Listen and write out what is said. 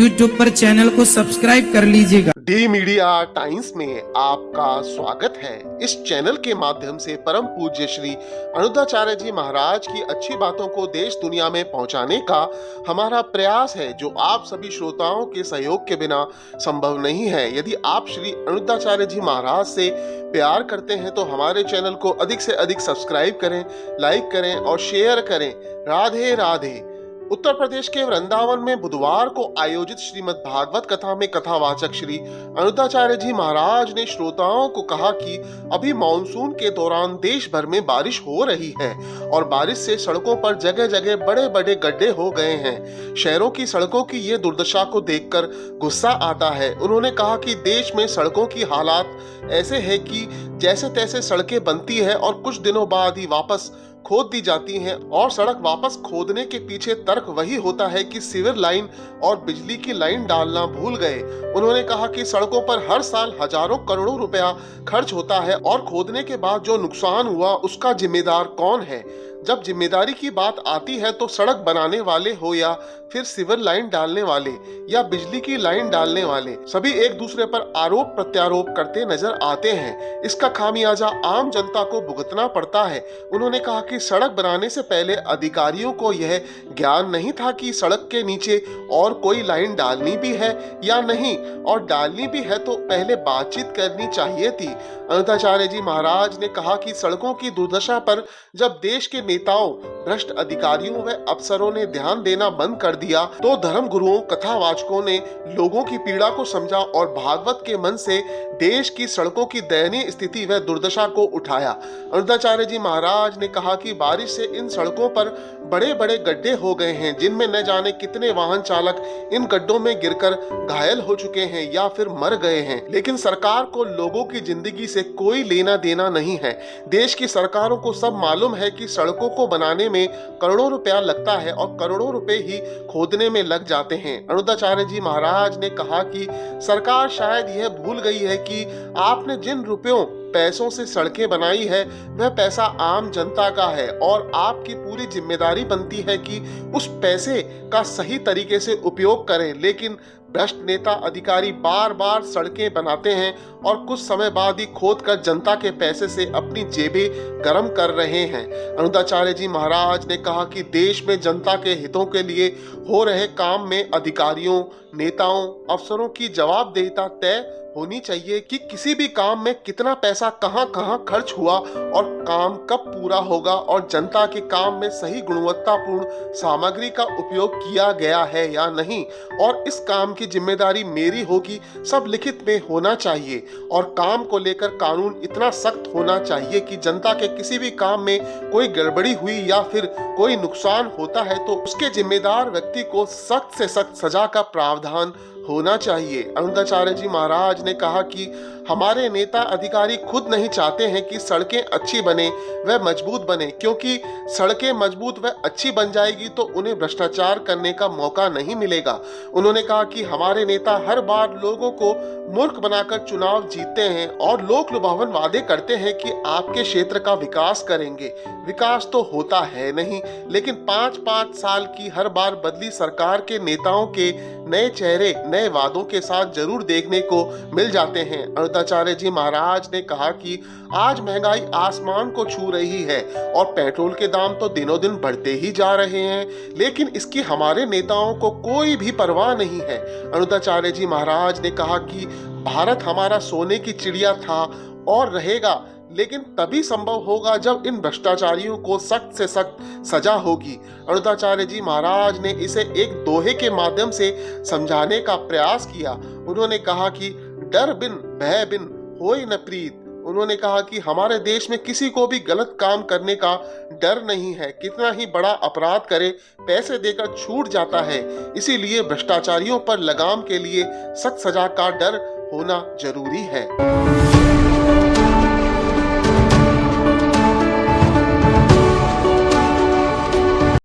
YouTube पर channel को subscribe कर लीजिएगा। डी मीडिया टाइम्स में आपका स्वागत है। इस चैनल के माध्यम से परम पूज्य श्री अनुद्धाचार्य जी महाराज की अच्छी बातों को देश दुनिया में पहुंचाने का हमारा प्रयास है, जो आप सभी श्रोताओं के सहयोग के बिना संभव नहीं है। यदि आप श्री अनुद्धाचार्य जी महाराज से प्यार करते हैं तो हमारे चैनल को अधिक से अधिक सब्सक्राइब करें, लाइक करें और शेयर करें। राधे राधे। उत्तर प्रदेश के वृंदावन में बुधवार को आयोजित श्रीमद् भागवत कथा में कथावाचक श्री अनुद्धाचार्य जी महाराज ने श्रोताओं को कहा कि अभी मानसून के दौरान देश भर में बारिश हो रही है और बारिश से सड़कों पर जगह जगह बड़े बड़े गड्ढे हो गए हैं। शहरों की सड़कों की ये दुर्दशा को देखकर गुस्सा आता है। उन्होंने कहा कि देश में सड़कों की हालात ऐसे है कि जैसे तैसे सड़कें बनती है और कुछ दिनों बाद ही वापस खोद दी जाती हैं, और सड़क वापस खोदने के पीछे तर्क वही होता है कि सीवर लाइन और बिजली की लाइन डालना भूल गए। उन्होंने कहा कि सड़कों पर हर साल हजारों करोड़ों रुपया खर्च होता है और खोदने के बाद जो नुकसान हुआ उसका जिम्मेदार कौन है। जब जिम्मेदारी की बात आती है तो सड़क बनाने वाले हो या फिर सीवर लाइन डालने वाले या बिजली की लाइन डालने वाले, सभी एक दूसरे पर आरोप प्रत्यारोप करते नजर आते हैं। इसका खामियाजा आम जनता को भुगतना पड़ता है। उन्होंने कहा कि सड़क बनाने से पहले अधिकारियों को यह ज्ञान नहीं था कि सड़क के नीचे और कोई लाइन डालनी भी है या नहीं, और डालनी भी है तो पहले बातचीत करनी चाहिए थी। अनुद्धाचार्य जी महाराज ने कहा कि सड़कों की दुर्दशा पर जब देश के नेताओं, भ्रष्ट अधिकारियों व अफसरों ने ध्यान देना बंद कर दिया तो धर्म गुरुओं, कथावाचकों ने लोगों की पीड़ा को समझा और भागवत के मन से देश की सड़कों की दयनीय स्थिति व दुर्दशा को उठाया। अनुद्धाचार्य जी महाराज ने कहा कि बारिश से इन सड़कों पर बड़े बड़े गड्ढे हो गए हैं, जिनमें न जाने कितने वाहन चालक इन गड्ढों में गिरकर घायल हो चुके हैं या फिर मर गए हैं। लेकिन सरकार को लोगों की जिंदगी से कोई लेना देना नहीं है। देश की सरकारों को सब मालूम है कि सड़कों को बनाने में करोड़ों रुपया लगता है और करोड़ों रुपए ही खोदने में लग जाते हैं। अनुद्धाचार्य जी महाराज ने कहा कि सरकार शायद यह भूल गई है कि आपने जिन रुपयों पैसों से सड़कें बनाई है वह पैसा आम जनता का है और आपकी पूरी जिम्मेदारी बनती है कि उस पैसे का सही तरीके से उपयोग करें। लेकिन भ्रष्ट नेता अधिकारी बार बार सड़कें बनाते हैं और कुछ समय बाद ही खोद कर जनता के पैसे से अपनी जेबें गर्म कर रहे हैं। अनुद्धाचार्य जी महाराज ने कहा कि देश में जनता के हितों के लिए हो रहे काम में अधिकारियों, नेताओं, अफसरों की जवाबदेहिता तय होनी चाहिए कि किसी भी काम में कितना पैसा कहां कहां खर्च हुआ और काम कब पूरा होगा और जनता के काम में सही गुणवत्तापूर्ण सामग्री का उपयोग किया गया है या नहीं। और इस काम की जिम्मेदारी मेरी होगी, सब लिखित में होना चाहिए और काम को लेकर कानून इतना सख्त होना चाहिए कि जनता के किसी भी काम में कोई गड़बड़ी हुई या फिर कोई नुकसान होता है तो उसके जिम्मेदार व्यक्ति को सख्त से सख्त सजा का प्रावधान होना चाहिए। अनुद्धाचार्य जी महाराज ने कहा कि हमारे नेता अधिकारी खुद नहीं चाहते हैं कि सड़कें अच्छी बने व मजबूत बने, क्योंकि सड़कें मजबूत व अच्छी बन जाएगी तो उन्हें भ्रष्टाचार करने का मौका नहीं मिलेगा। उन्होंने कहा कि हमारे नेता हर बार लोगों को मूर्ख बनाकर चुनाव जीतते हैं और लोक लुभावन वादे करते हैं कि आपके क्षेत्र का विकास करेंगे। विकास तो होता है नहीं, लेकिन 5-5 साल की हर बार बदली सरकार के नेताओं के नए चेहरे नए वादों के साथ जरूर देखने को मिल जाते हैं। अनुद्धाचार्य जी महाराज ने कहा कि आज महंगाई आसमान को छू रही है और पेट्रोल के दाम तो दिनों दिन बढ़ते ही जा रहे हैं, लेकिन इसकी हमारे नेताओं को कोई भी परवाह नहीं है। अनुद्धाचार्य जी महाराज ने कहा कि भारत हमारा सोने की चिड़िया था और रहेगा, लेकिन तभी संभव होगा जब इन भ्रष्टाचारियों को सख्त से सख्त सजा होगी। अनुद्धाचार्य जी महाराज ने इसे एक दोहे के माध्यम से समझाने का प्रयास किया। उन्होंने कहा कि डर बिन भय बिन होय न प्रीत। उन्होंने कहा कि हमारे देश में किसी को भी गलत काम करने का डर नहीं है, कितना ही बड़ा अपराध करे पैसे देकर छूट जाता है। इसीलिए भ्रष्टाचारियों पर लगाम के लिए सख्त सजा का डर होना जरूरी है।